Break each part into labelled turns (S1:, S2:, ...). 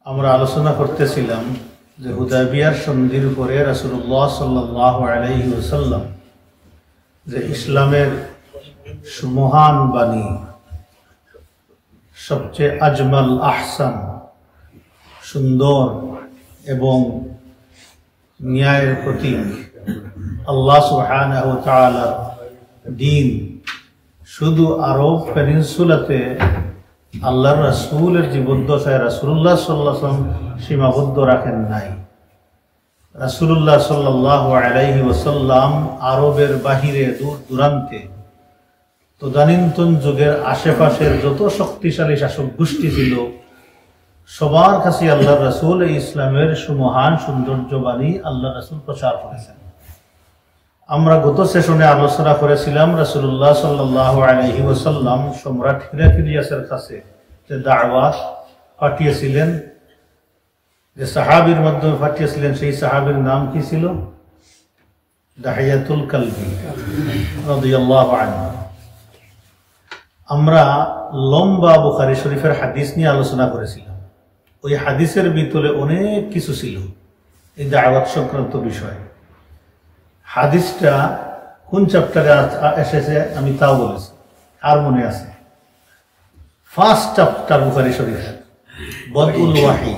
S1: আমরা আলোচনা করতেছিলাম যে হুদায়বিয়ার সন্ধির পরে রাসূলুল্লাহ সাল্লাল্লাহু আলাইহি ওয়াসাল্লাম যে ইসলামের সুমহান বাণী, সবচেয়ে আজমাল আহসান, সুন্দর এবং ন্যায়ের প্রতীক আল্লাহ সুবহানাহু ওয়া তাআলার দ্বীন শুধু আরব পেনিনসুলাতে আল্লাহর রাসূলের জীবদ্দশায় রাসূলুল্লাহ সাল্লাল্লাহু আলাইহি ওয়াসাল্লাম সীমাবদ্ধ রাখেন নাই। রাসূলুল্লাহ সাল্লাল্লাহু আলাইহি ওয়াসাল্লাম আরবের বাহিরে দূর দূরান্তে তদানীন্তন যুগের আশেপাশের যত শক্তিশালী শাসক গোষ্ঠী ছিল সবার কাছে আল্লাহর রাসূল ইসলামের সুমহান সৌন্দর্যবাণী আল্লাহর রাসূল প্রচার করেছেন। আমরা গত সেশনে আলোচনা করেছিলাম রাসূলুল্লাহ সাল্লাল্লাহু আলাইহি ওয়াসাল্লাম সম্রাট হিরাক্লিয়াসের কাছে যে দাওয়াত পাঠিয়েছিলেন, যে সাহাবীর মাধ্যমে পাঠিয়েছিলেন, সেই সাহাবীর নাম কি ছিল? দাহিয়াতুল কালবি রাদিয়াল্লাহু আনহু। আমরা লম্বা বুখারী শরীফের হাদিস নিয়ে আলোচনা করেছিলাম। ওই হাদিসের ভিতরে অনেক কিছু ছিল এই দাওয়াত সংক্রান্ত বিষয়। হাদিসটা কোন চ্যাপ্টারে এসেছে আমি তাও বলেছি, আর মনে আছে? ফার্স্ট চ্যাপ্টার বুখারী শরীফের বদউল ওয়াহি,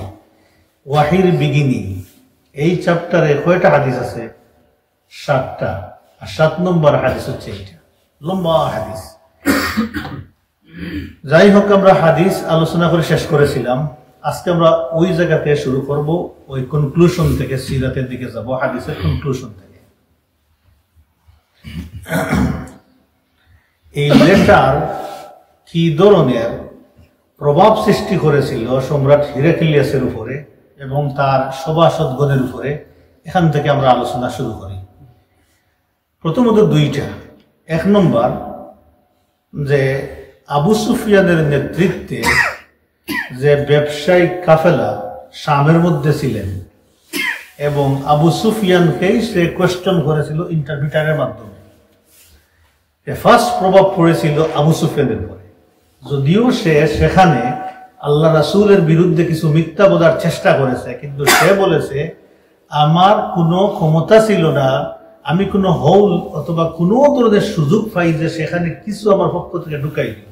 S1: ওয়াহির বিগিনিং। এই চ্যাপ্টারে কয়টা হাদিস আছে? 7টা। আর 7 নম্বর হাদিস হচ্ছে এইটা, লম্বা হাদিস। যাই হোক, আমরা হাদিস আলোচনা করে শেষ করেছিলাম। আজকে আমরা ওই জায়গাতে শুরু করব, ওই কনক্লুশন থেকে সিরাতের দিকে যাব, হাদিসের কনক্লুশন থেকে। এই লেটার কি ধরনের প্রভাব সৃষ্টি করেছিল সম্রাট হিরাক্লিয়াসের উপরে এবং তার সভাসদগণের উপরে, এখান থেকে আমরা আলোচনা শুরু করি। প্রথমত দুইটা। 1 নম্বর, যে আবু সুফিয়ানের নেতৃত্বে যে ব্যবসায়িক কাফেলা শামের মধ্যে ছিলেন এবং আবু সুফিয়ানকেই সে কোয়েশ্চন করেছিল ইন্টারভিউটারের মাধ্যমে। ফার্স্ট প্রভাব পড়েছিল আবু সুফিয়ানের পরে, যদিও সে সেখানে আল্লাহ রাসূলের বিরুদ্ধে কিছু মিথ্যা বলার চেষ্টা করেছে, কিন্তু সে বলেছে আমার কোনো ক্ষমতা ছিল না, আমি কোনো হল অথবা কোনো ধরনের সুযোগ পাই যে সেখানে কিছু আমার পক্ষ থেকে ঢুকাই দিব।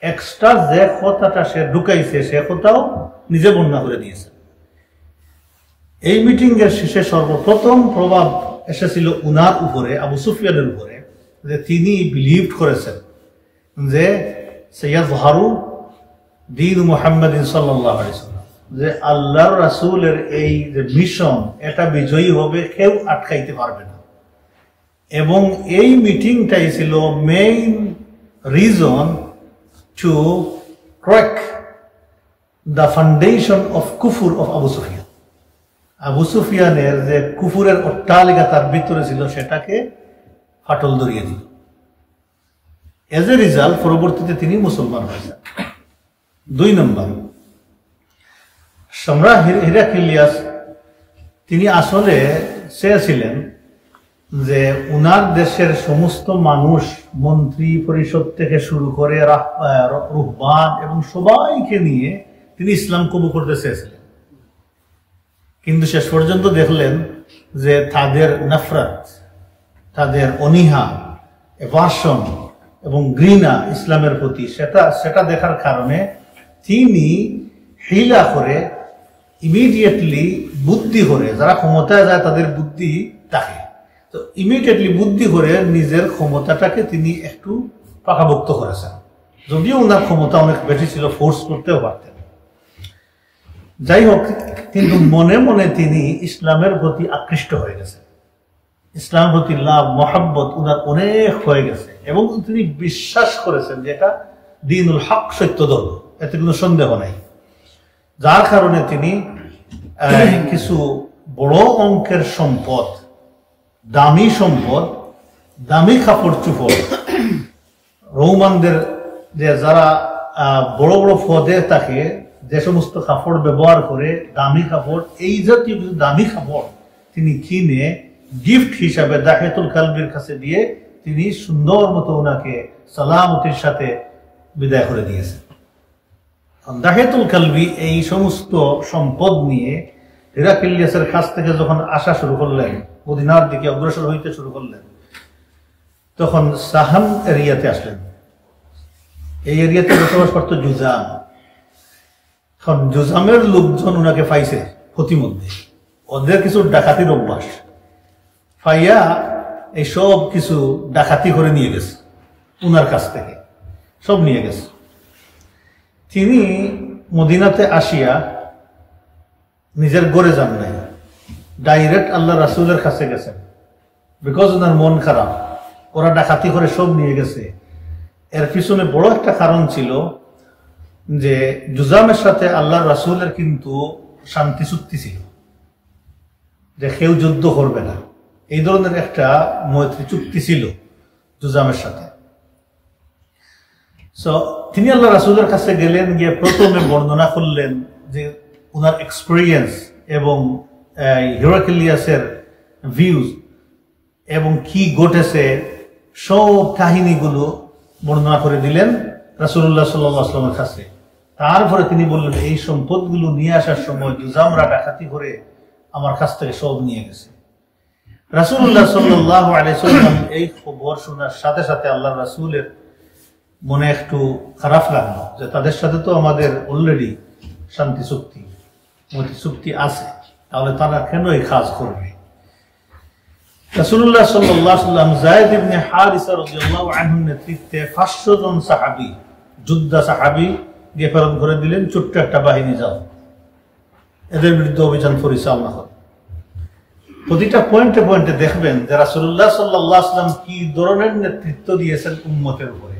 S1: এক্সট্রা যে কথাটা সে ঢুকাইছে সে কথাও নিজে বর্ণনা করে দিয়েছে। এই মিটিং এর শেষে সর্বপ্রথম প্রভাব এসেছিল উনার উপরে, আবু সুফিয়ানের উপরে, যে তিনি বিলিভ করেছেন যে সাইয়াযহারু দীন মুহাম্মাদিন সাল্লাল্লাহু আলাইহি ওয়াসাল্লাম, যে আল্লাহর রাসূলের এই যে মিশন এটা বিজয়ী হবে, কেউ আটকাইতে পারবে না। এবং এই মিটিংটাই ছিল main reason to crack the foundation of কুফর অফ আবু সুফিয়ান। আবু সুফিয়ানের যে কুফুরের অট্টালিকা তার ভিতরে ছিল সেটাকে ফাটল ধরিয়ে দিল। এজ এ রিজাল্ট পরবর্তীতে তিনি মুসলমান হয়েছেন। 2 নম্বর, সম্রাট হিরাক্লিয়াস তিনি আসলে চেয়েছিলেন যে উনার দেশের সমস্ত মানুষ, মন্ত্রী পরিষদ থেকে শুরু করে রুহবান এবং সবাইকে নিয়ে তিনি ইসলাম কবুল করতে চেয়েছিলেন। কিন্তু শেষ পর্যন্ত দেখলেন যে তাদের নফরত, তাদের অনীহা, অ্যাভারশন এবং ঘৃণা ইসলামের প্রতি, সেটা দেখার কারণে তিনি হিলা করে ইমিডিয়েটলি বুদ্ধি করে, যারা ক্ষমতায় যায় তাদের বুদ্ধি থাকে, তো ইমিডিয়েটলি বুদ্ধি করে নিজের ক্ষমতাটাকে তিনি একটু পাকাভুক্ত করেছেন। যদিও ওনার ক্ষমতা অনেক বেশি ছিল, ফোর্স করতেও পারতেন। যাই হোক, কিন্তু মনে মনে তিনি ইসলামের প্রতি আকৃষ্ট হয়ে গেছেন। ইসলামের প্রতি লাভ, মহাব্বত উনার অনেক হয়ে গেছে এবং তিনি বিশ্বাস করেছেন যে এটা দ্বীনুল হক, সত্য ধর্ম, এতে কোনো সন্দেহ নাই। যার কারণে তিনি কিছু বড় অঙ্কের সম্পদ, দামি সম্পদ, দামি কাপড় চোপড়, রোমানদের যে যারা বড় বড় পদে থাকে যে সমস্ত কাপড় ব্যবহার করে, দামি কাপড়, এই জাতীয় কিছু দামি কাপড় তিনি কিনে গিফট হিসাবে দাহিয়াতুল কালবির কাছে দিয়ে তিনি সুন্দর মতো ওনাকে সালামতির সাথে বিদায় করে দিয়েছেন। দাহিয়াতুল কালবি এই সমস্ত সম্পদ নিয়ে হিরাক্লিয়াসের কাছ থেকে যখন আসা শুরু করলেন, মদিনার দিকে অগ্রসর হইতে শুরু করলেন, তখন সাহাম এরিয়াতে আসলেন। এই এরিয়াতে বসবাস করতো জুজাম। এখন জুজামের লোকজন ওনাকে পাইছে প্রতিমধ্যে, ওদের কিছু ডাকাতির অভ্যাস পাইয়া এই সব কিছু ডাকাতি করে নিয়ে গেছে, উনার কাছ থেকে সব নিয়ে গেছে। তিনি মদিনাতে আসিয়া নিজের গড়ে যান নাই, ডাইরেক্ট আল্লাহ রাসূলের কাছে গেছেন, বিকজ ওনার মন খারাপ, ওরা ডাকাতি করে সব নিয়ে গেছে। এর পিছনে বড় একটা কারণ ছিল যে জুজামের সাথে আল্লাহ রাসূলের কিন্তু শান্তি চুক্তি ছিল, যে কেউ যুদ্ধ করবে না, এই ধরনের একটা মৈত্রী চুক্তি ছিল জুজামের সাথে। সো তিনি আল্লাহ রাসূলের কাছে গেলেন, গিয়ে প্রথমে বর্ণনা করলেন যে ওনার এক্সপিরিয়েন্স এবং হিরাক্লিয়াসের ভিউজ এবং কি ঘটেছে সব কাহিনীগুলো বর্ণনা করে দিলেন রাসূলুল্লাহ সাল্লাল্লাহু আলাইহি ওয়াসাল্লামের কাছে। তারপরে তিনি বললেন, এই সম্পদগুলো নিয়ে আসার সময় জুজামরা ডাকাতি করে আমার কাছ থেকে সব নিয়ে গেছে। রাসূলুল্লাহ সাল্লাল্লাহু আলাইহি ওয়াসাল্লাম এই খবর শোনার সাথে সাথে আল্লাহ রাসূলের মনে একটু খারাপ লাগলো, যে তাদের সাথে তো আমাদের অলরেডি শান্তি চুক্তি মৈত্রী চুক্তি আছে, তাহলে তারা কেন এই কাজ করবে। রাসূলুল্লাহ সাল্লাল্লাহু আলাইহি ওয়াসাল্লাম যায়েদ ইবনে হারিসা রাদিয়াল্লাহু আনহুর নেতৃত্বে 500 জন সাহাবী, যোদ্ধা সাহাবী দিয়ে প্রেরণ করে দিলেন, ছোট্ট একটা বাহিনী যাও, এদের বিরুদ্ধে অভিযান পরিচালনা করো। প্রতিটা পয়েন্টে পয়েন্টে দেখবেন যে রাসূলুল্লাহ সাল্লাল্লাহু আলাইহি ওয়াসাল্লাম কি ধরনের নেতৃত্ব দিয়েছেন উম্মতের উপরে।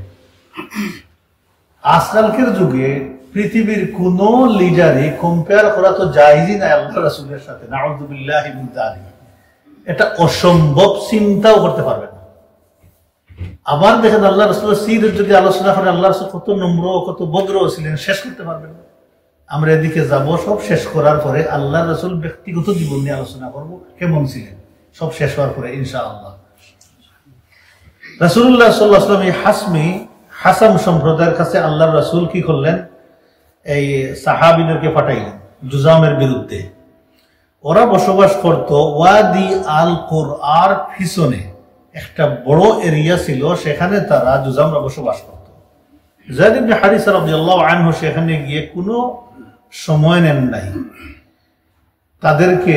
S1: আজকালকের যুগে পৃথিবীর কোন লিডারই কম্পেয়ার করা তো জায়েজই না আল্লাহ রাসূলের সাথে, নাউযুবিল্লাহি মিন যালিক। এটা অসম্ভব, চিন্তাও করতে পারবে না। আবার দেখেন আল্লাহ রাসূলের সিরাত যদি আলোচনা করে, আল্লাহ রাসূল কত নম্র কত ভদ্র ছিলেন, শেষ করতে পারবেন না। আমরা এদিকে যাব, সব শেষ করার পরে আল্লাহ রাসূল ব্যক্তিগত জীবন নিয়ে আলোচনা করব, কেমন ছিলেন, সব শেষ হওয়ার পরে ইনশাআল্লাহ। রাসূলুল্লাহ সাল্লাল্লাহু আলাইহি ওয়াসাল্লাম এই হাসাম সম্প্রদায়ের কাছে আল্লাহ রাসূল কি করলেন, এই সাহাবীদেরকে পাঠাইলেন জুজামের বিরুদ্ধে। ওরা বসবাস করত ওয়াদি আল কুরআর পিছনে একটা বড় এরিয়া ছিল, সেখানে তারা জুজামরা বসবাস করত। যায়েদ ইবনে হারিসা রাদিয়াল্লাহু আনহু সেখানে গিয়ে কোনো সময় নেন নাই, তাদেরকে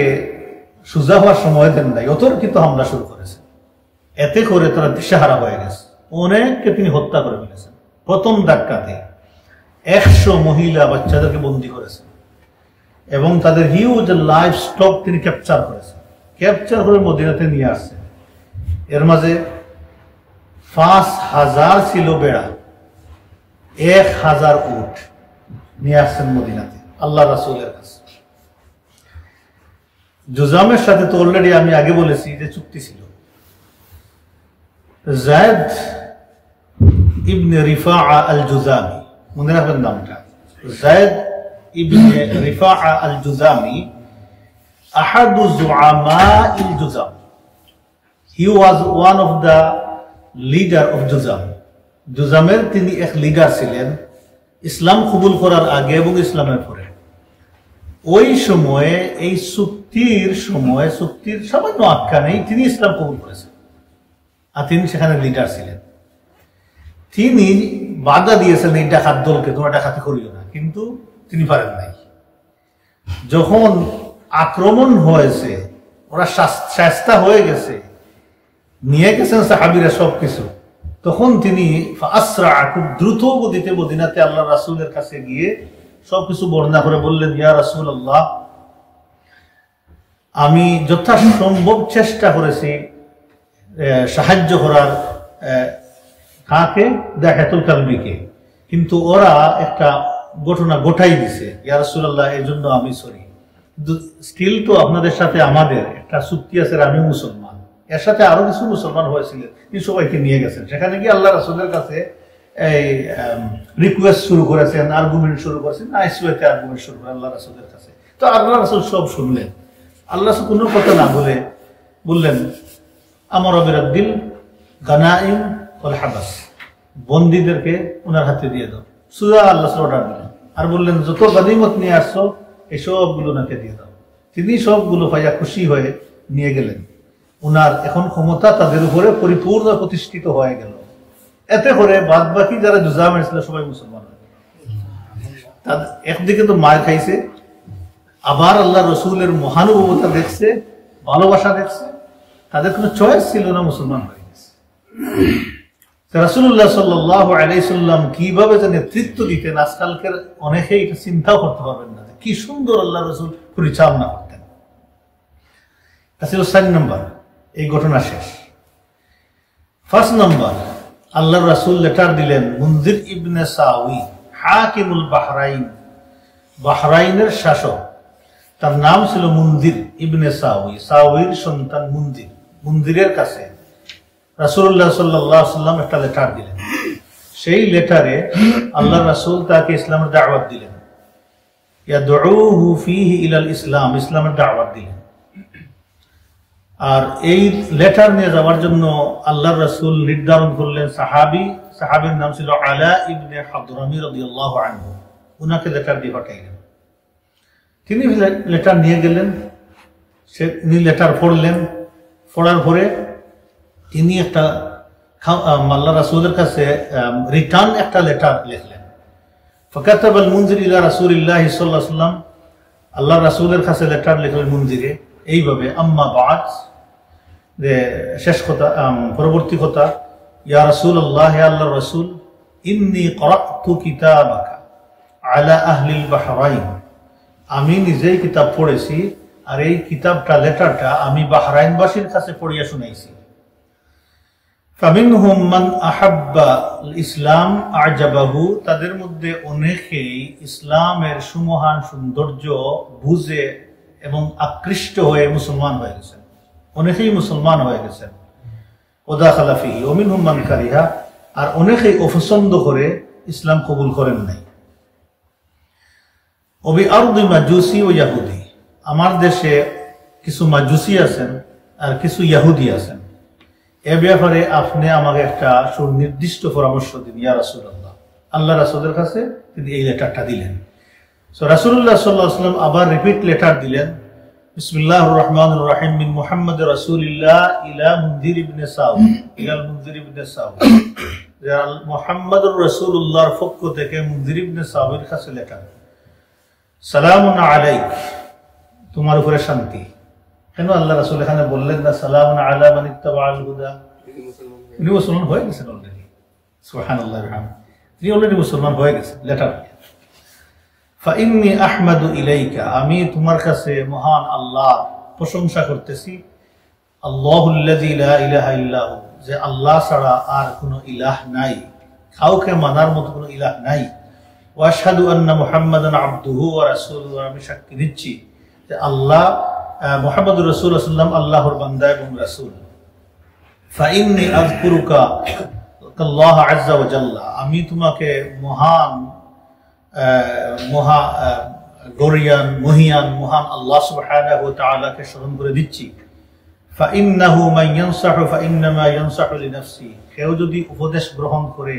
S1: সুজা হওয়ার সময় দেন নাই, অতর্কিত হামলা শুরু করেছে। এতে করে তারা দিশেহারা হয়ে গেছে, অনেককে তিনি হত্যা করে ফেলেছেন। প্রথম ধাক্কাতে 100 মহিলা বাচ্চাদেরকে বন্দী করেছেন এবং তাদের হিউজ লাইফ স্টক তিনি ক্যাপচার করেছেন, ক্যাপচার করে মদিনাতে নিয়ে আসছেন। এর মাঝে 5000 ছিল বেড়া, 1000 উট নিয়ে আসছেন মদিনাতে আল্লাহ রাসূলের কাছে। জুজামের সাথে তো অলরেডি আমি আগে বলেছি যে চুক্তি ছিল। যায়েদ ইবনে রিফাআ আল জুজামি, মনে রাখবেন নামটা, যায়েদ ইবনে রিফাআ আল জুজামি আহাদু জুআমাইল জুজাম। He was one of the leader of জুজাম। জুজামের তিনি এক লিডার ছিলেন ইসলাম কবুল করার আগে এবং ইসলামের পরে। ওই সময়ে এই চুক্তির সামান্য আখ্যা নেই, তিনি ইসলাম কবুল করেছেন আর তিনি সেখানে লিডার ছিলেন। তিনি বাধা দিয়েছেন এই ডাকাত দলকে, তোমরা ডাকাতি করিও না, কিন্তু তিনি পারেন নাই। যখন আক্রমণ হয়েছে, ওরা শায়েস্তা হয়ে গেছে, নিয়ে গেছেন সাহাবীরা সবকিছু, তখন তিনি খুব দ্রুত গতিতে মদিনাতে আল্লাহ রাসূলের কাছে গিয়ে সবকিছু বর্ণনা করে বললেন, ইয়া রাসূলুল্লাহ, আমি যথাসম্ভব চেষ্টা করেছি সাহায্য করার কাকে, দাহিয়াতুল কালবিকে, কিন্তু ওরা একটা ঘটনা ঘটাই দিছে, ইয়া রাসূলুল্লাহ, এই জন্য আমি সরি, কিন্তু স্টিল তো আপনাদের সাথে আমাদের একটা চুক্তি আছে, আমি মুসলমান, এর সাথে আরো কিছু মুসলমান হয়েছিলেন, তিনি সবাইকে নিয়ে গেছেন। সেখানে গিয়ে আল্লাহ রাসূলের কাছে এই রিকোয়েস্ট শুরু করেছেন, আর্গুমেন্ট শুরু করেছেন, নাইসওয়েতে আর্গুমেন্ট শুরু করে আল্লাহ রাসূলের কাছে। তো আল্লাহ রাসূল সব শুনলেন, আল্লাহ রাসূল কোনো কথা না বলে বললেন, আমার বিরাদ্দিল গানাইম ওয়াল হাবাস, বন্দীদেরকে ওনার হাতে দিয়ে দাও। সুজা আল্লাহ অর্ডার দিলেন, আর বললেন যত গনিমত নিয়ে আসছো এই সবগুলো নাকে দিয়ে দাও। তিনি সবগুলো পাইয়া খুশি হয়ে নিয়ে গেলেন। উনার এখন ক্ষমতা তাদের উপরে পরিপূর্ণ প্রতিষ্ঠিত হয়ে গেল। এতে করে বাদ বাকি যারা জুজা মারছিল সবাই মুসলমান হয়ে গেল। একদিকে তো মার খাইছে, আবার আল্লাহ রসুলের মহানুভবতা দেখছে, ভালোবাসা দেখছে, তাদের কোনো চয়েস ছিল না, মুসলমান হয়ে গেছে। রাসূলুল্লাহ সাল্লাল্লাহু আলাইহি সাল্লাম কিভাবে যে নেতৃত্ব দিতেন আজকালকার অনেকেই এটা চিন্তাও করতে পারবেন না, কি সুন্দর আল্লাহ রসুল পরিচালনা করতেন। এটা ছিল 4 নম্বর। এই ঘটনা শেষ। 5 নম্বর, আল্লাহ রাসূল লেটার দিলেন মুনজির ইবনে সাউই, হাকিমুল বাহরাইন, বাহরাইনের শাসক। তার নাম ছিল মুনজির ইবনে সাউই, সাউইর সন্তান মুনজির। মুনজিরের কাছে রাসূলুল্লাহ সাল্লাল্লাহু আলাইহি ওয়াসাল্লাম একটা লেটার দিলেন। সেই লেটারে আল্লাহ রাসূল তাকে ইসলামের দাওয়াত দিলেন, ইয়াদউহু ফীহি ইলাল ইসলাম, ইসলামের দাওয়াত দিলেন। আর এই লেটার নিয়ে যাওয়ার জন্য আল্লাহর রাসূল নির্ধারণ করলেন সাহাবীর নাম ছিল আলা ইবনে হাদরামি রাদিয়াল্লাহু আনহু। উনাকে লেটার দিয়ে পাঠাইলেন। তিনি লেটার নিয়ে গেলেন, তিনি লেটার পড়লেন। পড়ার পরে তিনি একটা আল্লাহ রাসূলের কাছে রিটার্ন একটা লেটার লিখলেন। ফাকাতাব আল মুনজির ইলা রাসূলিল্লাহি সাল্লাল্লাহু আলাইহি ওয়াসাল্লাম, আল্লাহ রাসূলের কাছে লেটার লিখলেন মুনজিরে এইভাবে, আম্মা বা'দ, যে শেষ কথা, পরবর্তী কথা, ইয়া রাসূলুল্লাহ, হে আল্লাহর রাসূল, ইন্নী ক্বরা'তু কিতাবাকা আলা আহলিল বাহরাইন, আমি নিজেই কিতাব পড়েছি, আর এই কিতাবটা, লেটারটা আমি বাহরাইনবাসীর কাছে পড়িয়া শুনাইছি। ফামিনহুম মান আহাব্বা ইসলাম আ'জাবাহু, তাদের মধ্যে অনেকেই ইসলামের সুমহান সৌন্দর্য বুঝে এবং আকৃষ্ট হয়ে মুসলমান হয়ে গেছেন, অনেকেই মুসলমান হয়ে গেছেন। ওদাখালা ফিহি ওয়া মিনহুম মান কারিহা, আর অনেকেই অপছন্দ করে ইসলাম কবুল করেন নাই। ওবি আরদি মাজুসি ও ইয়াহুদি, আমার দেশে কিছু মাজুসি আছেন আর কিছু ইয়াহুদি আছেন। এ ব্যাপারে আপনি আমাকে একটা সুনির্দিষ্ট পরামর্শ দিন ইয়া রাসূলুল্লাহ। আল্লাহ রাসূলের কাছে তিনি এই লেটারটা দিলেন। সো রাসূলুল্লাহ সাল্লাল্লাহু আলাইহি ওয়াসাল্লাম আবার রিপিট লেটার দিলেন, বিসমিল্লাহির রহমানির রহিম, মিন মুহাম্মাদির রাসূলিল্লাহ ইলা মুনজির ইবনে সাউই, ইলা মুনজির ইবনে সাউই, মুহাম্মাদুর রাসূলুল্লাহর পক্ষ থেকে মুনজির ইবনে সাউইর কাছে লেটার। সালামুন আলাইক, তোমার উপরে শান্তি। কেন আল্লাহ রাসূল এখানে বললেন না সালামুন আলা মান ইত্তাবাআল হুদা? তিনি মুসলমান হয়ে গেছেন অলরেডি, সুবহানাল্লাহ ওয়া বিহামদিহি, তিনি অলরেডি মুসলমান হয়ে গেছেন। লেটার ফাইন্নী আহমাদু ইলাইকা, আমি তোমার কাছে মহান আল্লাহ প্রশংসা করতেছি। আল্লাহুল্লাযী লা ইলাহা ইল্লাহু, যে আল্লাহ ছাড়া আর কোনো ইলাহ নাই, কাউকে মানার মতো কোনো ইলাহ নাই। ওয়া আশহাদু আন্না মুহাম্মাদান আবদুহু ওয়া রাসূলুহু, আমি সাক্ষী দিচ্ছি যে আল্লাহ মুহাম্মদুর রাসূলুল্লাহ সাল্লাল্লাহু আলাইহি ওয়াসাল্লাম আল্লাহর বান্দা এবং রাসূল। ফাইন্নী আযকুরুকা আল্লাহ আযজা ওয়া জাল্লা, আমি তোমাকে মহান মহান আল্লাহ সুবহানাহু ওয়া তাআলাকে স্মরণ করে দিচ্ছি। ফাইন্নাহু মান ইয়ানসাহু ফাইন্নামা ইয়ানসাহু লিনাফসি, কেউ যদি উপদেশ গ্রহণ করে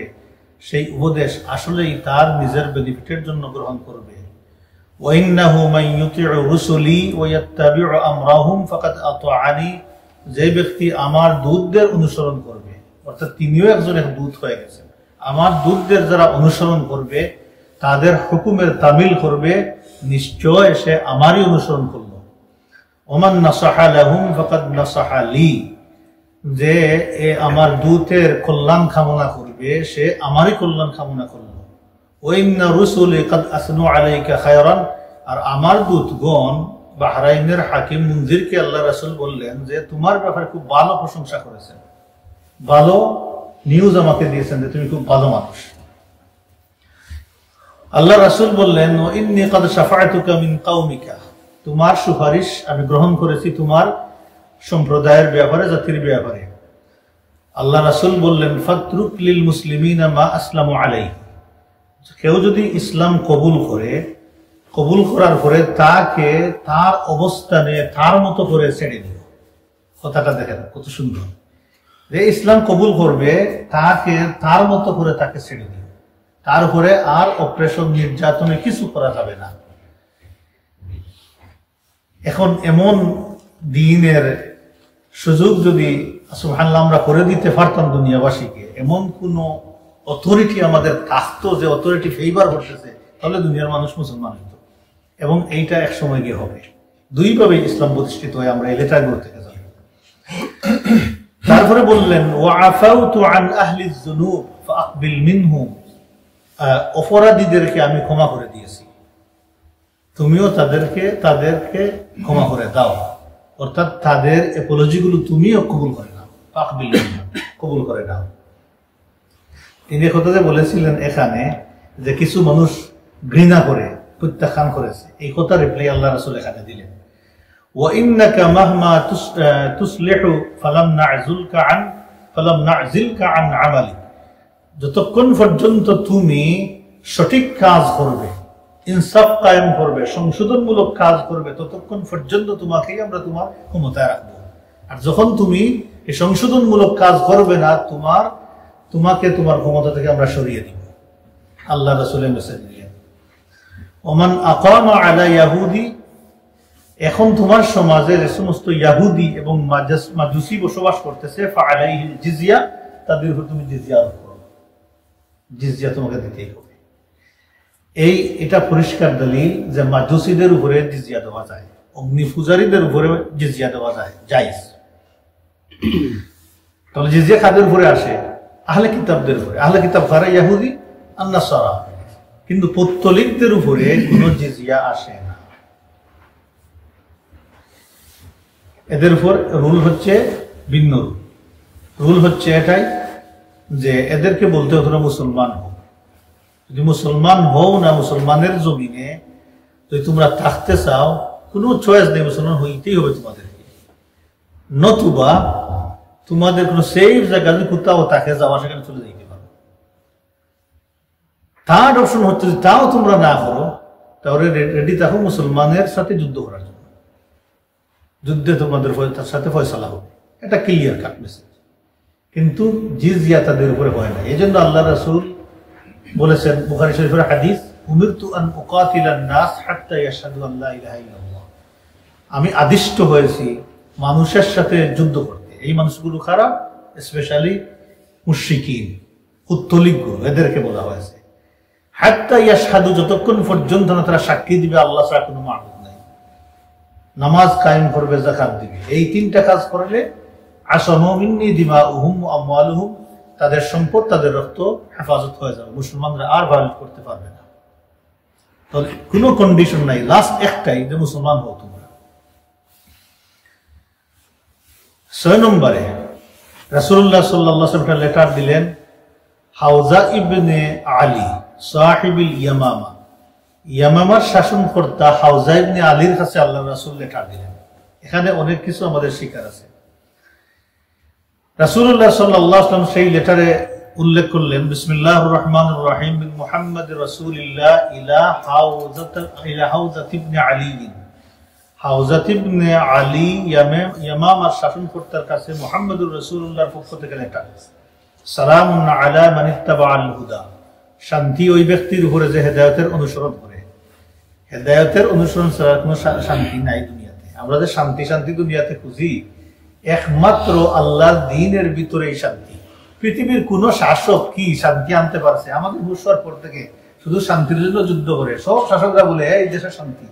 S1: সেই উপদেশ আসলেই তার নিজের বেনিফিটের জন্য গ্রহণ করবে। ওয়া ইন্নাহু মান ইউতি'উ রুসুলি ওয়া ইয়াত্তাবি'ু আমরাহুম ফাকাদ আতা'আনি, যে ব্যক্তি আমার দূতদের অনুসরণ করবে, অর্থাৎ তিনিও একজন দূত হয়ে গেছেন, আমার দূতদের যারা অনুসরণ করবে, তাদের হুকুমের তামিল করবে, নিশ্চয় সে আমারই অনুসরণ করলো। ওমান নাসাহা লাহুম ফাকাদ নাসাহা লি, যে আমার দূতের কল্যাণ কামনা করবে সে আমারই কল্যাণ কামনা করলো। ওয়া ইন্না রুসুলি কাদ আসনু আলাইকা খায়রান, আর আমার দূতগণ বাহরাইনের হাকিম মুনজিরকে আল্লাহ রাসূল বললেন যে তোমার ব্যাপারে খুব ভালো প্রশংসা করেছেন, ভালো নিউজ আমাকে দিয়েছেন যে তুমি খুব ভালো মানুষ। আল্লাহ রাসূল বললেন, ওয়া ইন্নী কাদ শাফা'তুকা মিন কওমিকা, তোমার সুপারিশ আমি গ্রহণ করেছি তোমার সম্প্রদায়ের ব্যাপারে, জাতির ব্যাপারে। আল্লাহ রাসূল বললেন, ফাতরুক লিল মুসলিমিনা মা আসলামু আলাইহি, কেউ যদি ইসলাম কবুল করে, কবুল করার পরে তাকে তার অবস্থানে তার মতো করে ছেড়ে দিও। কথাটা দেখেন কত সুন্দর, যে ইসলাম কবুল করবে তাকে তার মতো করে তাকে ছেড়ে দিও। তার উপরে আর অপারেশন নির্যাতনে কিছু করা যাবে না। এখন এমন দিনের সুযোগ যদি সুবহানাল্লাহ আমরা করে দিতে পারতাম দুনিয়াবাসীকে, এমন কোন অথরিটি আমাদের থাকতো যে অথরিটি ফেভার করতেছে, তাহলে দুনিয়ার মানুষ মুসলমান হতো। এবং এইটা এক সময় গিয়ে হবে। দুইভাবে ইসলাম প্রতিষ্ঠিত হয়। আমরা এই লেটারগুলো থেকে জানি। তারপরে বললেন ওয়াআফাউতু আন আহলিজ যুনুব ফাআকবিল মিনহুম, অপরাধীদেরকে আমি ক্ষমা করে দিয়েছি, তুমিও তাদেরকে ক্ষমা করে দাও। অর্থাৎ তাদের অ্যাপোলজিগুলো তুমিও কবুল করে নাও, ফাআকবিল মিনহুম, কবুল করে নাও। তিনি কথা যে বলেছিলেন এখানে যে কিছু মানুষ ঘৃণা করে প্রত্যাখ্যান করেছে, এই কথা রিপ্লাই আল্লাহ রাসূল এখানে দিলেন। وَإِنَّكَ مَهْمَا تُصْلِحُ فَلَمْ نَعْزِلْكَ عَنْ عَمَلِكَ, যতক্ষণ পর্যন্ত তুমি সঠিক কাজ করবে, ইনসাফ কায়েম করবে, সংশোধনমূলক কাজ করবে, ততক্ষণ পর্যন্ত তোমাকেই আমরা তোমার ক্ষমতায় রাখবো। আর যখন তুমি এই সংশোধনমূলক কাজ করবে না, তোমাকে তোমার ক্ষমতা থেকে আমরা সরিয়ে দিব। আল্লাহ রাসূলের মেসেজ দিলেন ওমান আকামা আলা ইয়াহুদি, এখন তোমার সমাজে যে সমস্ত ইয়াহুদি এবং মাজুসি বসবাস করতেছে, ফাআলাইহিল জিজিয়া, তাদের উপর তুমি জিজিয়া আরোপ করো, জিজিয়া তোমাকে দিতেই হবে। এটা পরিষ্কার দলিল যে মাজুসিদের উপরে জিজিয়া দেওয়া যায়, অগ্নি পূজারীদের উপরে জিজিয়া দেওয়া যায়, জায়েজ। তাহলে জিজিয়া কাদের উপরে আসে? আহলে কিতাবদের উপরে। আহলে কিতাব কারা? ইহুদি আর নাসারা। কিন্তু পৌত্তলিকদের উপরে কোনো জিজিয়া আসে না। এদের উপর রুল হচ্ছে ভিন্ন রুল হচ্ছে এটাই যে এদেরকে বলতে হতো না মুসলমান হও। যদি মুসলমান হও না, মুসলমানের জমিনে যদি তোমরা থাকতে চাও, কোনো চয়েস নেই, মুসলমান হইতেই হবে তোমাদেরকে। নতুবা তোমাদের কোনো সেফ জায়গা যদি কোথাও তাকে যাওয়া, সেখানে চলে যাইতে পারো। থার্ড অপশন হচ্ছে যে তাও তোমরা না করো, তাহলে রেডি থাকো মুসলমানের সাথে যুদ্ধ করার জন্য। যুদ্ধে তোমাদের সাথে ফয়সালা হবে, এটা ক্লিয়ার কাট মেসেজ। কিন্তু জিজিয়া তাদের উপরে হয় না। এই জন্য আল্লাহ রাসূল বলেছেন বুখারী শরীফের হাদিস, উমিরতু আন উকাতিলান নাস হাত্তা ইয়াশহাদু আল্লা ইলাহা ইল্লাল্লাহ, আমি আদিষ্ট হয়েছি মানুষের সাথে যুদ্ধ করতে। এই মানুষগুলো খারাপ, স্পেশালি মুশরিকিন, উত্তলিকগুলো, এদেরকে বলা হয়েছে। হাত্তা ইয়াশহাদু, যতক্ষণ পর্যন্ত না তারা সাক্ষী দিবে আল্লাহ ছাড়া কোনো মাবুদ নাই, নামাজ কায়েম করবে, যাকাত দিবে। এই তিনটা কাজ করলে আসামু মিন্নি দিমাউহুম ওয়া আমওয়ালুহুম, তাদের সম্পদ, তাদের রক্ত হেফাজত হয়ে যাবে, মুসলমানরা আর ভায়োলেট করতে পারবে না। তাহলে কোনো কন্ডিশন নাই, লাস্ট একটাই যে মুসলমান হও তোমরা। 6 নম্বরে রাসূলুল্লাহ সাল্লাল্লাহু আলাইহি ওয়াসাল্লাম লেটার দিলেন হাউজা ইবনে আলী সাহিবুল ইয়ামামা, ইয়ামামার শাসনকর্তা হাউজা ইবনে আলীর কাছে আল্লাহ রাসূল লেটার দিলেন। এখানে অনেক কিছু আমাদের শিকার আছে। রাসূলুল্লাহ সাল্লাল্লাহু আলাইহি ওয়াসাল্লাম সেই লেটারে উল্লেখ করলেন বিসমিল্লাহির রহমানির রহিম বিন মুহাম্মাদির রাসূলিল্লাহ ইলা হাউজাত ইবনে আলী, হাউজাত ইবনে আলী ইয়ামামার শাসনকর্তার কাছে মুহাম্মদুর রাসূলুল্লাহর পক্ষ থেকে লেটার। সালামুন আলা মান ইত্তাবাআল হুদা, শান্তি ওই ব্যক্তির উপরে যে হেদায়েতের অনুসরণ করে। হেদায়েতের অনুসরণ ছাড়া কোনো শান্তি নাই দুনিয়াতে। আমরা যে শান্তি দুনিয়াতে খুঁজি, একমাত্র আল্লাহর দ্বীনের ভিতরেই শান্তি। পৃথিবীর কোন শাসক কি শান্তি আনতে পারছে? আমাদের হুশর পর থেকে শুধু শান্তির জন্য যুদ্ধ করে সব শাসকরা বলে এই দেশের শান্তি।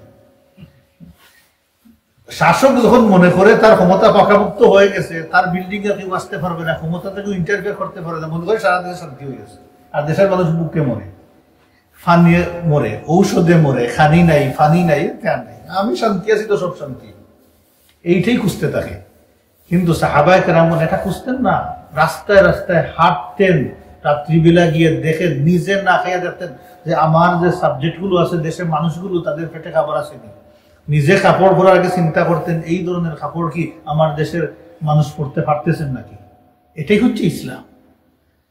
S1: শাসক যখন মনে করে তার ক্ষমতা পাকাপোক্ত হয়ে গেছে, তার বিল্ডিং এ কেউ আসতে পারবে না, ক্ষমতা থেকে ইন্টারফেয়ার করতে পারবে না, মনে করে সারা দেশে শান্তি হয়ে গেছে। আর দেশের মানুষ বুকে মরে, ফানি মরে, ঔষধে মরে, খানি নাই, ফানি নাই, ত্যান নাই, আমি শান্তি আছি তো সব শান্তি, এইটাই খুঁজতে থাকে। কিন্তু সাহাবায়ে কেরাম এটা খুঁজতেন না, রাস্তায় রাস্তায় হাঁটতেন, রাত্রিবেলা গিয়ে দেখে নিজে না খাইয়া দেখতেন যে আমার যে সাবজেক্ট গুলো আছে, দেশের মানুষগুলো তাদের পেটে খাবার আসেনি। নিজে কাপড় পরার আগে চিন্তা করতেন এই ধরনের কাপড় কি আমার দেশের মানুষ পড়তে পারতেছেন নাকি। এটাই হচ্ছে ইসলাম।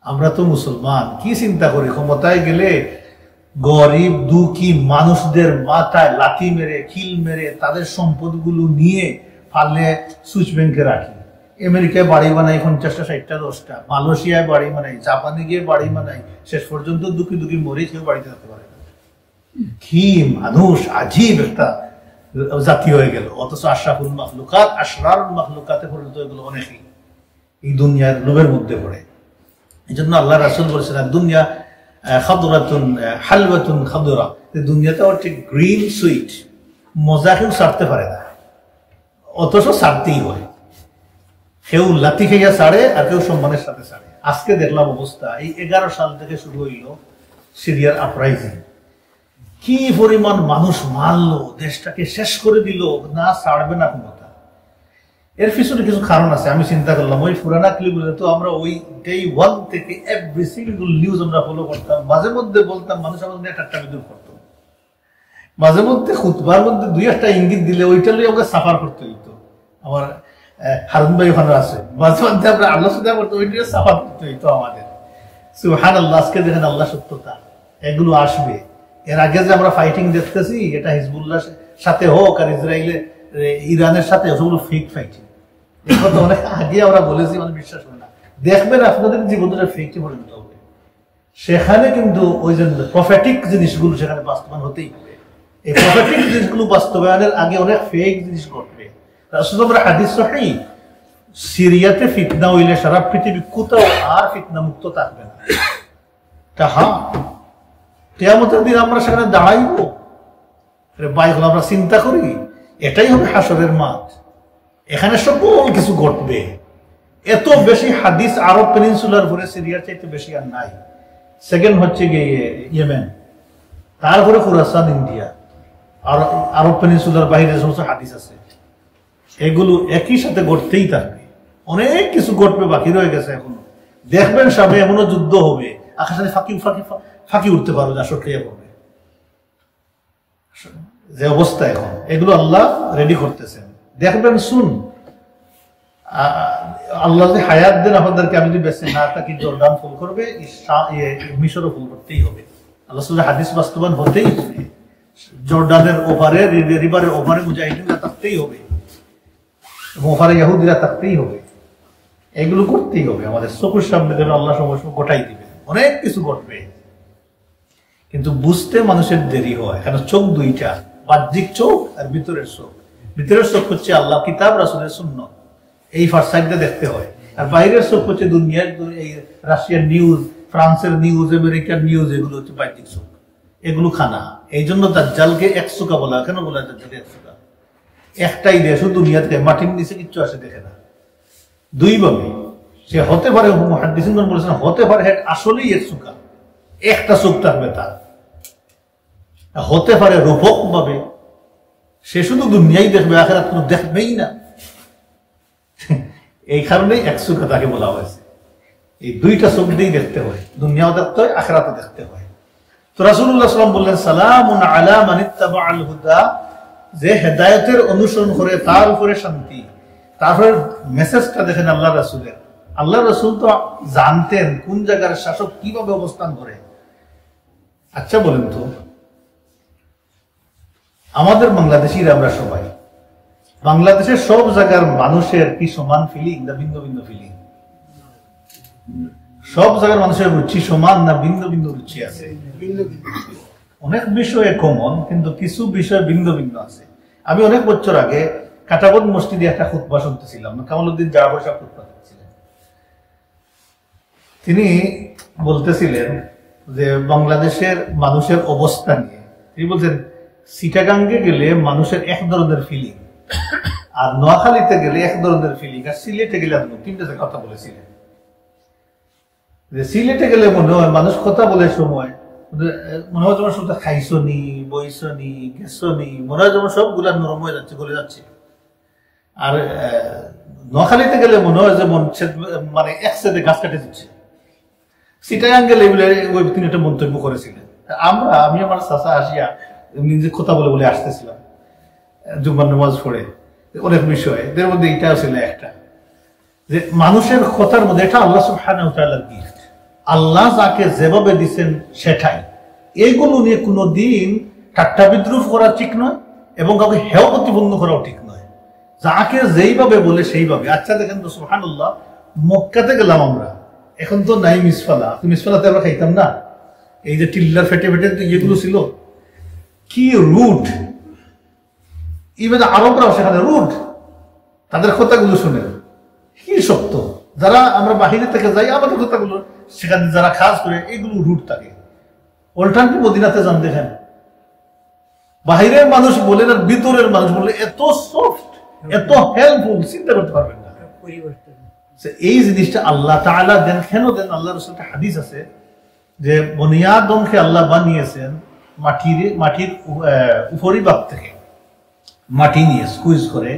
S1: আমরা তো মুসলমান, কি চিন্তা করি? ক্ষমতায় গেলে গরিব দুঃখী মানুষদের মাথায় লাথি মেরে, খিল মেরে, তাদের সম্পদগুলো নিয়ে পারলে সুইচ ব্যাংকে রাখি। আমেরিকায় বাড়ি বানাই 50টা 60টা 10টা, মালয়েশিয়ায় বাড়ি বানাই, জাপানে গিয়ে বাড়ি বানাই, শেষ পর্যন্ত দুঃখী দুঃখী মরে কেউ বাড়িতে থাকতে পারে না। কি মানুষ আজীব একটা জাতি হয়ে গেল, অথচ আশরাফুল মাখলুকাত আশরারুল মাখলুকাতে পরিণত হয়ে গেল অনেকেই এই দুনিয়ার লোভের মধ্যে পড়ে। এই জন্য আল্লাহ রাসূল বলেছেন দুনিয়া খাদরাতুন হালওয়াতুন খাদরা, দুনিয়াটা হচ্ছে গ্রিন সুইট, মজা কেউ ছাড়তে পারে না, অথচ ছাড়তেই হয়। কেউ লাথি খাইয়া ছাড়ে আর কেউ সম্মানের সাথে ছাড়ে। আজকে দেখলাম অবস্থা, এই 11 সাল থেকে শুরু হইল সিরিয়ার আপরাইজিং, কি পরিমাণ মানুষ মারলো, দেশটাকে শেষ করে দিল, না ছাড়বে না ক্ষমতা। এর পিছনে কিছু কারণ আছে। আমি চিন্তা করলাম ওই পুরানা ক্লিপগুলো তো আমরা ওই ডে ওয়ান থেকে এভরি সিঙ্গল নিউজ আমরা ফলো করতাম, মাঝে মধ্যে বলতাম, মানুষ আমাদের নিয়ে ঠাট্টা বিদ্রুপ করতো, মাঝে মধ্যে খুতবার মধ্যে 2-1টা ইঙ্গিত দিলে ওইটা লই আমাকে সাফার করতে হইতো। আমার হারুন ভাই ওখানে আছে, মাঝে মধ্যে আমরা আলোচনা করতো, ওইটা সাফার করতে হইতো আমাদের। সুবহানাল্লাহ, আজকে দেখেন আল্লাহ সত্যতা, এগুলো আসবে। এর আগে যে আমরা ফাইটিং দেখতেছি, এটা হিজবুল্লাহর সাথে হোক আর ইরানের সাথে, সবগুলো ফেক ফাইটিং। এই কথা অনেক আগে আমরা বলেছি, মানে বিশ্বাস করে না। দেখবেন আপনাদের জীবনটা ফেকে পরিণত হবে। সেখানে কিন্তু ওই যে প্রফেটিক জিনিসগুলো সেখানে বাস্তবায়ন হতেই হবে। এই প্রফেটিক জিনিসগুলো বাস্তবায়নের আগে অনেক ফেক জিনিস ঘটবে। রাসূল আমরা হাদিস সহিহ, সিরিয়াতে ফিতনা হইলে সারা পৃথিবী কোথাও আর ফিতনা মুক্ত থাকবে না। হ্যাঁ, কিয়ামতের দিন আমরা সেখানে দাঁড়াইব। বাইগুলো আমরা চিন্তা করি, এটাই হবে হাসরের মাঠ। এখানে সকল কিছু ঘটবে। এত বেশি হাদিস আরব পেনিনসুলার উপরে সিরিয়ার চাইতে বেশি আর নাই। সেকেন্ড হচ্ছে গিয়ে ইয়েমেন, তারপরে খুরাসান ইন্ডিয়া, আর আরব পেনিনসুলার বাইরে সমস্ত হাদিস আছে। এগুলো একই সাথে ঘটতেই থাকবে। অনেক কিছু ঘটবে, বাকি রয়ে গেছে এখনো। দেখবেন সামনে এমনও যুদ্ধ হবে, আকাশে ফাঁকি উঠতে পারো, যা সক্রিয় করবে যে অবস্থা এখন। এগুলো আল্লাহ রেডি করতেছেন, দেখবেন শুন। আল্লাহ যদি হায়াত দেন আপনাদেরকে, আমি যদি বেঁচে না থাকি, জর্ডান ফুল করবে, মিশরও ফুল করতেই হবে। আল্লাহ হাদিস বাস্তবায়ন হতেই হবে। জর্ডানের ওপারে, রিভারের ওপারে মুজাহিদিনরা থাকতেই হবে, এবং ওপারে ইহুদিরা থাকতেই হবে। এগুলো করতেই হবে। আমাদের চোখের সামনে যেন আল্লাহ সময় গোটাই দিবে, অনেক কিছু ঘটবে, কিন্তু বুঝতে মানুষের দেরি হয়। কারণ চোখ দুইটা, বাহ্যিক চোখ আর ভিতরের চোখ। ভিতরের চোখ হচ্ছে আল্লাহ, কিতাব, রাসূলের সুন্নাত, এই ফারসাইডে দেখতে হয়। আর বাইরের চোখ হচ্ছে দুনিয়ার, এই রাশিয়ার নিউজ, ফ্রান্সের নিউজ, আমেরিকার নিউজ, এগুলো হচ্ছে বাহ্যিক চোখ। এগুলো খানা। এই জন্য দাজ্জালকে একচোখা বলা। কেন বলা দাজ্জালকে একচোখা? একটাই দেশ দুনিয়াতে, মাটির নিচে কিচ্ছু আসে দেখে না। দুইভাবে সে হতে পারে, মুহাদ্দিসিনগণ বলেছেন, হতে পারে আসলেই একচোখা, একটা চোখ থাকবে তার। হতে পারে রূপক ভাবে সে শুধু দুনিয়াই দেখবে, আখিরাত কোনো দেখবেই না। এই কারণেই একচোখা তাকে বলা হয়েছে। এই দুইটা চোখ দিয়েই দেখতে হয়, দুনিয়াও দেখতে হয়, আখিরাতও দেখতে হয়। তো রাসূলুল্লাহ সাল্লাল্লাহু আলাইহি ওয়াসাল্লাম বললেন, সালামুন আলা মান ইত্তাবাআল হুদা, যে হেদায়েতের অনুসরণ করে তার উপরে শান্তি। তারপরে মেসেজটা দেখেন আল্লাহ রাসূলের। আল্লাহ রাসূল তো জানতেন কোন জায়গার শাসক কিভাবে অবস্থান করে। আচ্ছা বলেন তো, আমাদের বাংলাদেশিরা আমরা সবাই, বাংলাদেশের সব জায়গার মানুষের কি সমান ফিলিং না ভিন্ন ভিন্ন ফিলিং? সব জায়গার মানুষের রুচি সমান না ভিন্ন ভিন্ন রুচি আছে? অনেক বিষয়ে কমন, কিন্তু কিছু বিষয় ভিন্ন ভিন্ন আছে। আমি অনেক বছর আগে কাটাবন মসজিদে একটা খুতবা শুনতেছিলাম, কামালউদ্দিন জাফর সাহেব খুতবা দিচ্ছিলেন। তিনি বলতেছিলেন যে বাংলাদেশের মানুষের অবস্থা নিয়ে। তিনি বলছেন, চিটাগাঙ্গে গেলে মানুষের এক ধরনের ফিলিং, আর নোয়াখালীতে গেলে এক ধরনের ফিলিং, আর সিলেটে গেলে তিনটা কথা বলেছিলেন। যে সিলেটে গেলে মনে হয় মানুষ কথা বলে সময় মনে হয় তোমার শুধু খাইছো নি, বইছো নি, গেছো নি, মনে হয় তোমার সবগুলা নরম হয়ে যাচ্ছে, গলে যাচ্ছে। আর নোয়াখালীতে গেলে মনে হয় যে মানে একসাথে গাছ কাটে দিচ্ছে। চিটাগাং গেলে ওই তিনি একটা মন্তব্য করেছিলেন। আমি আমার চাচা আসিয়া নিজে কথা বলে বলে আসতেছিলাম জুম্মার নামাজ পড়ে, অনেক বিষয় এদের মধ্যে এটাও ছিল একটা, যে মানুষের কথার মধ্যে এটা আল্লাহ সুবহানাহু ওয়া তাআলার গিফট। আল্লাহ যাকে যেভাবে দিচ্ছেন সেটাই। এগুলো নিয়ে কোনোদিন ঠাট্টা বিদ্রুপ করা ঠিক নয়, এবং কাউকে হেয় প্রতিপন্ন করাও ঠিক নয়। যাকে যেইভাবে বলে সেইভাবে। আচ্ছা দেখেন তো সুবহানাল্লাহ, মক্কাতে গেলাম আমরা, এখন তো নাই মিসফালা। মিসফালাতে আমরা খাইতাম না, এই যে টিল্লার ফেটে ফেটে ইয়েগুলো ছিল, কি রুট। ইভেন আরবরাও সেখানে রুট, তাদের কথাগুলো শুনে কি শক্ত। যারা আমরা বাহিরে থেকে যাই, আমাদের কথাগুলো সেখানে যারা খাস করে এইগুলো রুট থাকে। অল্টারনেটিভ মদিনাতে যান, দেখেন বাহিরের মানুষ বলেন আর ভিতরের মানুষ বলে এত সফট, এত হেল্পফুল, চিন্তা করতে পারবেন না। এই জিনিসটা আল্লাহ তাআলা দেন। কেন দেন? আল্লাহ রাসূলের হাদিস আছে যে বনি আদমকে আল্লাহ বানিয়েছেন মাটির উপরিভাগ থেকে মাটি নিয়ে স্কুইজ করে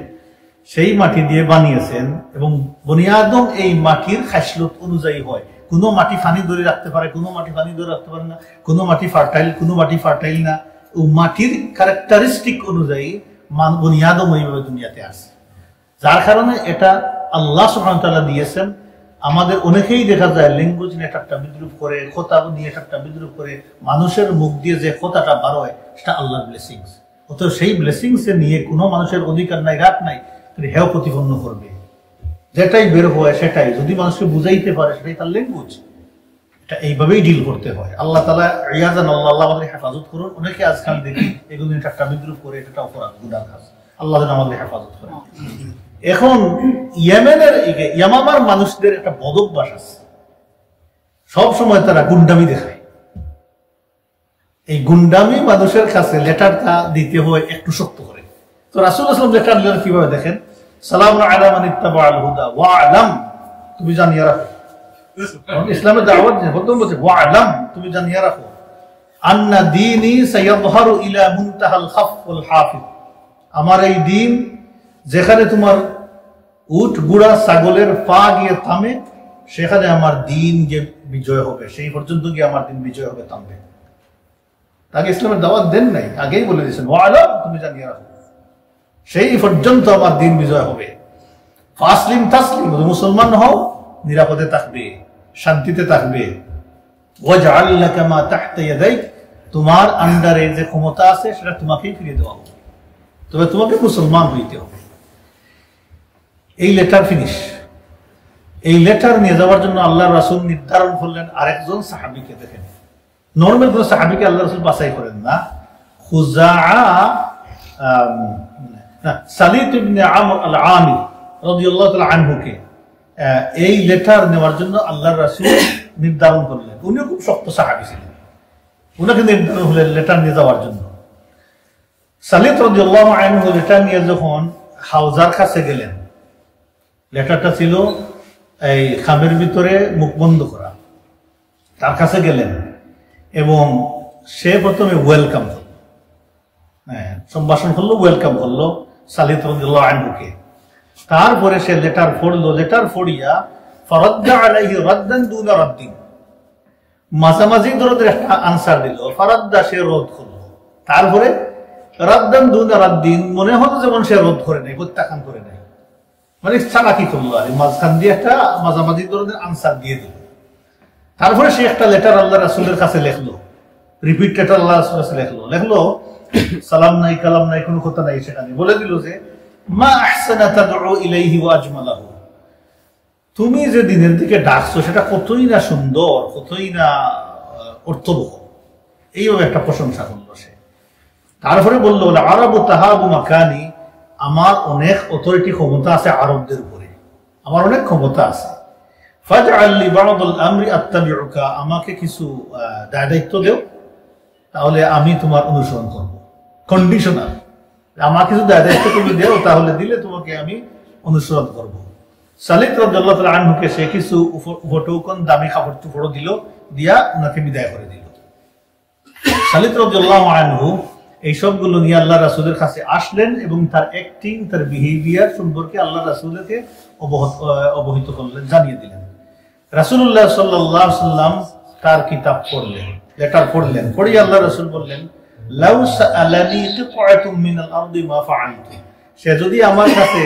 S1: সেই মাটি দিয়ে বানিয়েছেন। এবং বনি আদম এই মাটির খাসলত অনুযায়ী হয়। কোনো মাটি পানি ধরে রাখতে পারে, কোনো মাটি পানি ধরে রাখতে পারে না, কোনো মাটি ফার্টাইল, কোনো মাটি ফার্টাইল না। ও মাটির ক্যারেক্টারিস্টিক অনুযায়ী বনি আদম ওইভাবে দুনিয়াতে আসে। যার কারণে এটা আল্লাহ সুবহানাহু ওয়া তাআলা দিয়েছেন। আমাদের অনেকেই দেখা যায় ল্যাঙ্গুয়েজ নিয়ে একটা বিদ্রুপ করে, কথা নিয়ে একটা বিদ্রুপ করে, মানুষের মুখ দিয়ে যে কথাটা বার হয় সেটা আল্লাহর ব্লেসিংস। অথচ সেই ব্লেসিংস নিয়ে কোনো মানুষের অধিকার নাই, রাত নাই, হেয় প্রতিপন্ন করবে। যেটাই বের হয় সেটাই যদি মানুষকে বুঝাইতে পারে সেটাই তার ল্যাঙ্গুয়েজ। এটা এইভাবেই ডিল করতে হয়। আল্লাহ তাআলা ইয়াজান, আল্লাহ আমাদের হেফাজত করুন। অনেকে আজকাল দেখি এগুলো নিয়ে একটা বিদ্রুপ করে, এটা অপরাধ, গুনাহ কাজ। আল্লাহ যেন আমাদের হেফাজত করেন। এখন ইয়েমেনের ইয়ামামার মানুষদের একটা বদ অভ্যাস আছে, সব সময় তারা গুন্ডামি দেখায়। এই গুন্ডামি মানুষের কাছে লেটারটা দিতে হয় একটু শক্ত করে। তো রাসূল সাল্লাল্লাহু আলাইহি ওয়াসাল্লাম লেটার দিলেন কিভাবে দেখেন, সালামুন আলা মান ইত্তাবাআল হুদা ওয়া আলাম, তুমি জানিয়ে রাখো। ইসলামের দাওয়াত প্রথম বলছে ওয়া আলাম, তুমি জানিয়ে রাখো, আন্না দীনি সায়াযহারু ইলা মুনতাহাল খাফ ওয়াল হাফিজ, আমার এই দিন যেখানে তোমার উট গুড়া ছাগলের পা গিয়ে থামে, সেখানে আমার দিন যে বিজয় হবে, সেই পর্যন্ত গিয়ে আমার দিন বিজয় হবে, থামবে। তাকে ইসলামের দাওয়াত দেন নাই, আগেই বলে দিয়েছেন ওয়া আলাম, তুমি জানিয়ে রাখো, সেই পর্যন্ত আমার দিন বিজয় হবে। ফাসলিম তাসলিম, মুসলমান হও, নিরাপদে থাকবে, শান্তিতে থাকবে। ওয়াজআল লাকা মা তাহতা ইয়াদাইক, তোমার আন্ডারে যে ক্ষমতা আছে সেটা তোমাকেই ফিরিয়ে দেওয়া হবে, তবে তোমাকে মুসলমান হইতে হবে। এই লেটার ফিনিশ। এই লেটার নিয়ে যাওয়ার জন্য আল্লাহ রাসূল নির্ধারণ করলেন আরেকজন সাহাবীকে। দেখেন, নরমাল কোন সাহাবীকে আল্লাহ রাসূল বাছাই করেন না। সালিত ইবনে আমর আল-আমির রাদিয়াল্লাহু তাআলা আনহুকে এই লেটার নেওয়ার জন্য আল্লাহ রাসূল নির্ধারণ করলেন। উনিও খুব শক্ত সাহাবী ছিলেন, উনাকে নির্ধারণ হলেন লেটার নিয়ে যাওয়ার জন্য। সালিত রাদিয়াল্লাহু আনহু লেটার নিয়ে যখন হাওজার কাছে গেলেন, লেটারটা ছিল এই খামের ভিতরে মুখ বন্ধ করা, তার কাছে গেলেন এবং সে প্রথমে ওয়েলকাম করল, সম্ভাষণ করলো, ওয়েলকাম করলো সালিত রাদিয়াল্লাহু আনহুকে। তারপরে সে লেটার পড়লো, লেটার পড়িয়া ফারাদ্দা আলাইহি রাদ্দান দুনা রাদ্দিন, মাঝামাঝি ধরনের একটা আনসার দিল। ফারাদ্দা, সে রদ করলো। তারপরে রাদ্দান দুনা রাদ্দিন, মনে হলো যেমন সে রদ করে নেই, প্রত্যাখ্যান করে নেই, মানে চালাকি করলো আর মাঝখান দিয়ে একটা মাঝামাঝি ধরনের আনসার দিয়ে দিল। তারপরে সে একটা লেটার আল্লাহ রাসূলের কাছে লেখলো, রিপিট লেটার আল্লাহ রাসূলের কাছে লেখলো সালাম নাই, কালাম নাই, কোনো কথা নাই। সেখানে বলে দিল যে মা আহসানা তাদউ ইলাইহি ওয়া আজমালাহু, তুমি যে দিনের দিকে ডাকছো সেটা কতই না সুন্দর, কতই না অর্থবহ। এইভাবে একটা প্রশংসা করলো সে। তারপরে বললো আরবু তাহাবু মাকানি, আমার অনেক অথরিটি ক্ষমতা আছে আরবদের উপরে, আমার অনেক ক্ষমতা আছে। ফাজআল লি বা'দাল আমরি আত্তাবিউকা, আমাকে কিছু দায়িত্ব দেও, তাহলে আমি তোমার অনুসরণ করব। কন্ডিশনাল, আমার কিছু দায়িত্ব তুমি দেও, তাহলে দিলে তোমাকে আমি অনুসরণ করব। সালিত রাদিয়াল্লাহু তাআলা আনহুকে সে কিছু উপটৌকন দামি কাপড় চোপড় দিল, দিয়া ওনাকে বিদায় করে দিল। সালিত রাদিয়াল্লাহু আনহু এই সবগুলো নিয়ে আল্লাহ রাসূলের কাছে আসলেন এবং তার অ্যাক্টিং, তার বিহেভিয়ার সম্পর্কে আল্লাহ রাসূলকে অবহিত করলেন, জানিয়ে দিলেন। রাসূলুল্লাহ সাল্লাল্লাহু আলাইহি ওয়াসাল্লাম তার কিতাব পড়লেন, লেটার পড়লেন। পড়ে আল্লাহ রাসূল বললেন লাউ সাআলানি কিতআতুম মিনাল আরদি মা ফাআলতু, সে যদি আমার কাছে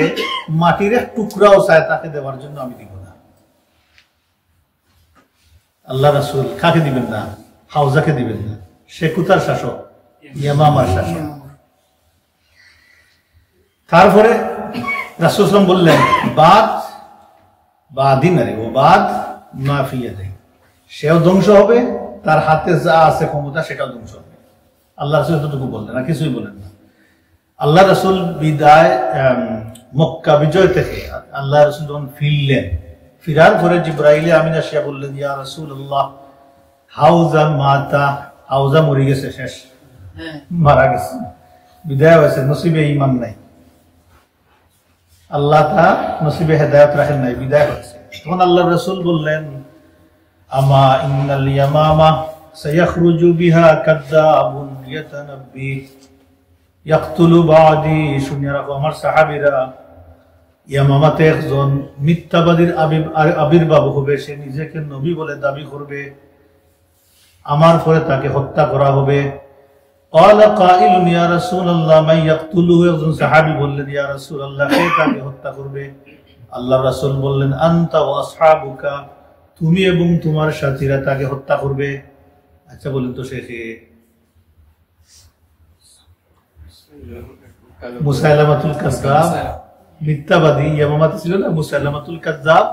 S1: মাটির এক টুকরাও চায় তাকে দেওয়ার জন্য আমি দিব না। আল্লাহ রাসূল কাকে দিবেন না? হাওজাকে দিবেন না। সে কুতার শাসক, ইয়ামামার শাসক। তারপরে রাসূল সাল্লাল্লাহু আলাইহি ওয়াসাল্লাম বললেন বাদ বাদিন আরে ও বাদ মা ফি ইয়াদিহি, সেও ধ্বংস হবে, তার হাতে যা আছে ক্ষমতা সেটাও ধ্বংস হবে। আল্লাহ রাসূল এতটুকু বললেন না, কিছুই বলেন না। আল্লাহ রাসূল বিদায় মক্কা বিজয় থেকে আল্লাহ রাসূল যখন ফিরলেন, ফিরার পরে জিবরাইল আমিন আসিয়া বললেন ইয়া রাসূলুল্লাহ হাউজা মাতা, হাউজা মরে গেছে, শেষ, মারা গেছে, বিদায় হয়েছে, নসিবে ঈমান নাই, আল্লাহ তা নসিবে হেদায়েত রাখেন নাই, বিদায় হয়েছে। তখন আল্লাহ রাসূল বললেন আমা ইন্নাল ইয়ামামা সায়াখরুজু বিহা কাযাবুন ইয়াতানাব্বি ইয়াকতুলু বাদি, শুনিয়া রাখো আমার সাহাবীরা, ইয়ামামাতে একজন মিথ্যাবাদীর আবির্ভাব হবে, সে নিজেকে নবী বলে দাবি করবে, আমার পরে তাকে হত্যা করা হবে। قال قائل يا رسول الله من يقتله, একজন সাহাবী বললেন ইয়া রাসূলুল্লাহ কে তাকে হত্যা করবে? আল্লাহর রাসূল বললেন আনতা ওয়া আসহাবুকা, তুমি এবং তোমার সাথীরা তাকে হত্যা করবে। আচ্ছা বলেন তো সে কে? মুসাইলামাতুল কাযযাব, মিথ্যাবাদী ইয়ামামাতে ছিল না মুসাইলামাতুল কাযযাব,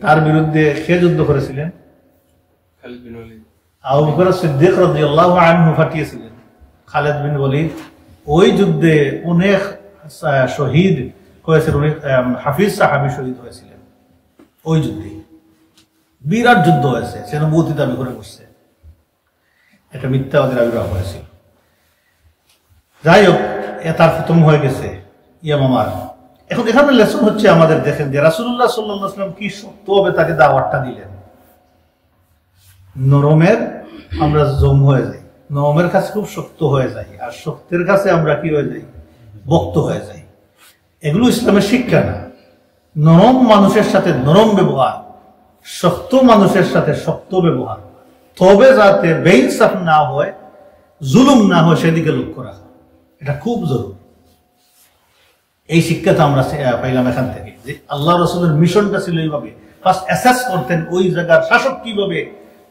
S1: তার বিরুদ্ধে কে যুদ্ধ করেছিলেন? খালিদ বিন ওয়ালিদ। আবু বকর সিদ্দিক রাদিয়াল্লাহু আনহু পাঠিয়েছিলেন খালিদ বিন ওয়ালিদ। ওই যুদ্ধে অনেক শহীদ হয়েছিল, অনেক হাফিজ সাহাবী শহীদ হয়েছিলেন ওই যুদ্ধে, বিরাট যুদ্ধ হয়েছে, সে নবুয়তি দাবি করে বসছে, এটা মিথ্যাবাদীর আবির্ভাব হয়েছিল। যাই হোক, তার প্রথম হয়ে গেছে ইয়ামামার। এখন এখানে লেসন হচ্ছে আমাদের, দেখেন যে রাসূলুল্লাহ সাল্লাল্লাহু আলাইহি ওয়াসাল্লাম কি শক্তভাবে তাকে দাওয়াতটা দিলেন। নরমের আমরা জম হয়ে যাই, নরমের কাছে খুব শক্ত হয়ে যাই, আর শক্তের কাছে আমরা কি হয়ে যাই? বক্ত হয়ে যাই। এগুলো ইসলামের শিক্ষা না। নরম মানুষের সাথে নরম ব্যবহার, শক্ত মানুষের সাথে শক্ত ব্যবহার, তবে যাতে বেইনসাফ না হয়, জুলুম না হয়, সেদিকে লক্ষ্য রাখা, এটা খুব জরুরি। এই শিক্ষাটা আমরা পাইলাম এখান থেকে, যে আল্লাহ রাসূলের মিশনটা ছিল এইভাবে। ফার্স্ট অ্যাসেস করতেন ওই জায়গার শাসক কিভাবে,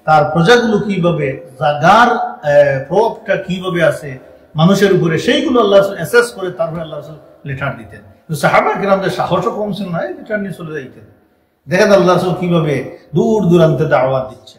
S1: তার প্রজাগুলো কিভাবে, জায়গার প্রভাবটা কিভাবে আছে মানুষের উপরে, সেইগুলো আল্লাহ রাসূল অ্যাসেস করে তারপরে আল্লাহ রাসূল লেটার দিতেন। সাহাবা কিরামদের সাহসও কম ছিল না, লেটার নিয়ে চলে যাইতেন। দেখেন আল্লাহ রাসূল কিভাবে দূর দূরান্তে দাওয়াত দিচ্ছে।